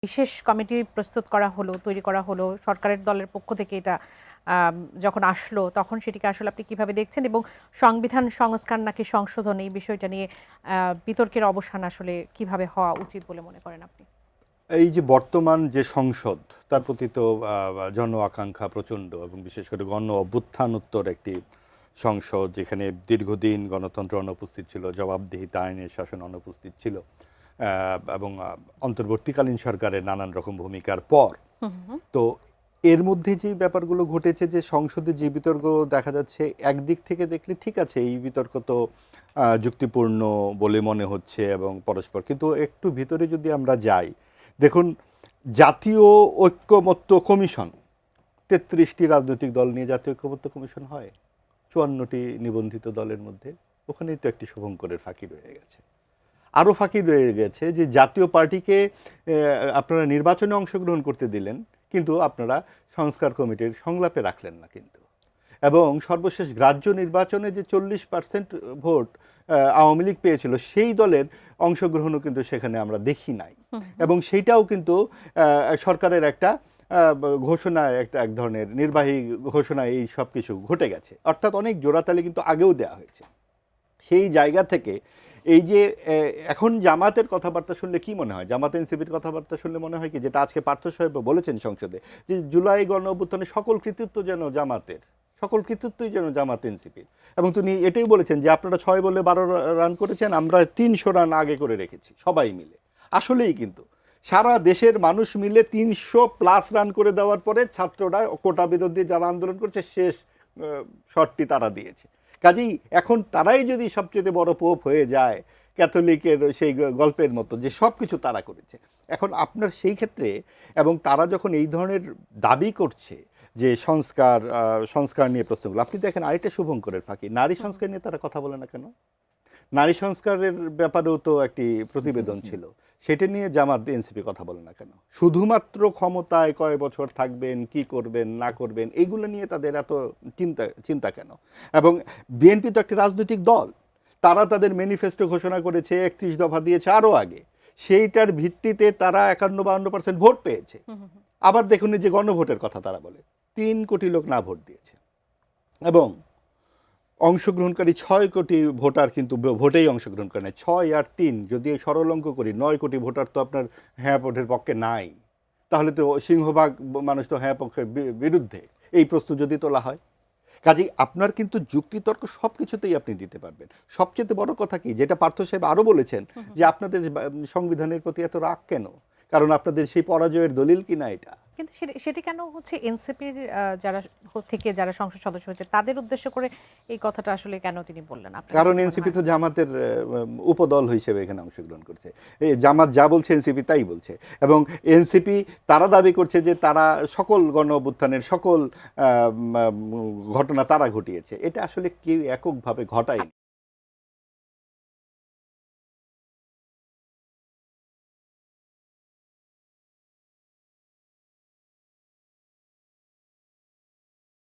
বিশেষ কমিটি প্রস্তুত করা হলো, তৈরি করা হলো, সরকারের দলের পক্ষ থেকে এটা যখন আসলো তখন সেটিকে আসলে আপনি কিভাবে দেখছেন এবং সংবিধান সংস্কার নাকি সংশোধন এই বিষয়টা নিয়ে বিতর্কের অবসান আসলে কিভাবে হওয়া উচিত বলে মনে করেন আপনি? এই যে বর্তমান যে সংসদ তার প্রতি তো জন আকাঙ্ক্ষা প্রচণ্ড এবং বিশেষ করে গণ অভ্যুত্থানোত্তর একটি সংসদ যেখানে দীর্ঘদিন গণতন্ত্র অনুপস্থিত ছিল, জবাবদিহিতা আইনের শাসন অনুপস্থিত ছিল এবং অন্তর্বর্তীকালীন সরকারের নানান রকম ভূমিকার পর তো এর মধ্যে যে ব্যাপারগুলো ঘটেছে যে সংসদে যে বিতর্ক দেখা যাচ্ছে একদিক থেকে দেখলে ঠিক আছে, এই বিতর্ক তো যুক্তিপূর্ণ বলে মনে হচ্ছে এবং পরস্পর, কিন্তু একটু ভিতরে যদি আমরা যাই, দেখুন জাতীয় ঐক্যমত্য কমিশন ৩৩টি রাজনৈতিক দল নিয়ে জাতীয় ঐক্যমত্য কমিশন হয় ৫৪টি নিবন্ধিত দলের মধ্যে, ওখানেই তো একটি শুভঙ্করের ফাঁকি রয়ে গেছে। আরও ফাঁকি রয়ে গেছে যে জাতীয় পার্টিকে আপনারা নির্বাচনে অংশগ্রহণ করতে দিলেন কিন্তু আপনারা সংস্কার কমিটির সংলাপে রাখলেন না কিন্তু, এবং সর্বশেষ গ্রাহ্য নির্বাচনে যে ৪০% ভোট আওয়ামী লীগ পেয়েছিল সেই দলের অংশগ্রহণও কিন্তু সেখানে আমরা দেখি নাই, এবং সেইটাও কিন্তু সরকারের একটা ঘোষণা, একটা এক ধরনের নির্বাহী ঘোষণা, এই সব কিছু ঘটে গেছে, অর্থাৎ অনেক জোড়াতালি কিন্তু আগেও দেওয়া হয়েছে। সেই জায়গা থেকে এই যে এখন জামাতের কথাবার্তা শুনলে কি মনে হয়, জামাত এনসিপির কথাবার্তা শুনলে মনে হয় কি, যেটা আজকে পার্থ সাহেব বলেছেন সংসদে, যে জুলাই গণ অভ্যুত্থানে সকল কৃতিত্ব যেন জামাতের, সকল কৃতিত্বই যেন জামাত এনসিপির, এবং তিনি এটাই বলেছেন যে আপনারা 6 বলে 12 রান করেছেন, আমরা 300 রান আগে করে রেখেছি সবাই মিলে। আসলেই কিন্তু সারা দেশের মানুষ মিলে 300+ রান করে দেওয়ার পরে ছাত্ররা কোটা বিরোধী যারা আন্দোলন করছে শেষ শটটি তারা দিয়েছে। কাজেই এখন তারাই যদি সবচেয়ে বড় পোপ হয়ে যায় ক্যাথলিকের সেই গল্পের মতো, যে সব কিছু তারা করেছে, এখন আপনার সেই ক্ষেত্রে, এবং তারা যখন এই ধরনের দাবি করছে যে সংস্কার নিয়ে প্রশ্নগুলো, আপনি দেখেন আরেকটা শুভঙ্করের ফাঁকি, নারী সংস্কার নিয়ে তারা কথা বলে না কেন? নারী সংস্কারের ব্যাপারেও তো একটি প্রতিবেদন ছিল, সেটা নিয়ে জামাত এনসিপি কথা বলে না কেন? শুধুমাত্র ক্ষমতায় কয় বছর থাকবেন, কি করবেন না করবেন, এইগুলো নিয়ে তাদের এত চিন্তা কেন? এবং বিএনপি তো একটি রাজনৈতিক দল, তারা তাদের ম্যানিফেস্টো ঘোষণা করেছে, 31 দফা দিয়েছে আরও আগে, সেইটার ভিত্তিতে তারা 51-52% ভোট পেয়েছে। আবার দেখুন যে গণভোটের কথা তারা বলে, 3 কোটি লোক না ভোট দিয়েছে, এবং অংশগ্রহণকারী 6 কোটি ভোটার কিন্তু ভোটেই অংশগ্রহণ করে না। 6 আর 3 যদি সরল অঙ্ক করি, 9 কোটি ভোটার তো আপনার হ্যাঁ ভোটের পক্ষে নাই, তাহলে তো সিংহভাগ মানুষ তো হ্যাঁ পক্ষের বিরুদ্ধে, এই প্রশ্ন যদি তোলা হয়। কাজেই আপনার কিন্তু যুক্তিতর্ক সব কিছুতেই আপনি দিতে পারবেন। সবচেয়ে বড় কথা কি, যেটা পার্থ সাহেব আরও বলেছেন, যে আপনাদের সংবিধানের প্রতি এত রাগ কেন, কারণ আপনাদের সেই পরাজয়ের দলিল কিনা এটা। কিন্তু সেটি কেন হচ্ছে এনসিপির যারা সংসদ সদস্য হচ্ছে তাদের উদ্দেশ্য করে এই কথাটা আসলে কেন তিনি বললেন? কারণ এনসিপি তো জামাতের উপদল হিসেবে এখানে অংশগ্রহণ করছে, এই জামাত যা বলছে এনসিপি তাই বলছে, এবং এনসিপি তারা দাবি করছে যে তারা সকল গণ অভ্যুত্থানের সকল ঘটনা তারা ঘটিয়েছে, এটা আসলে কেউ এককভাবে ঘটায়নি।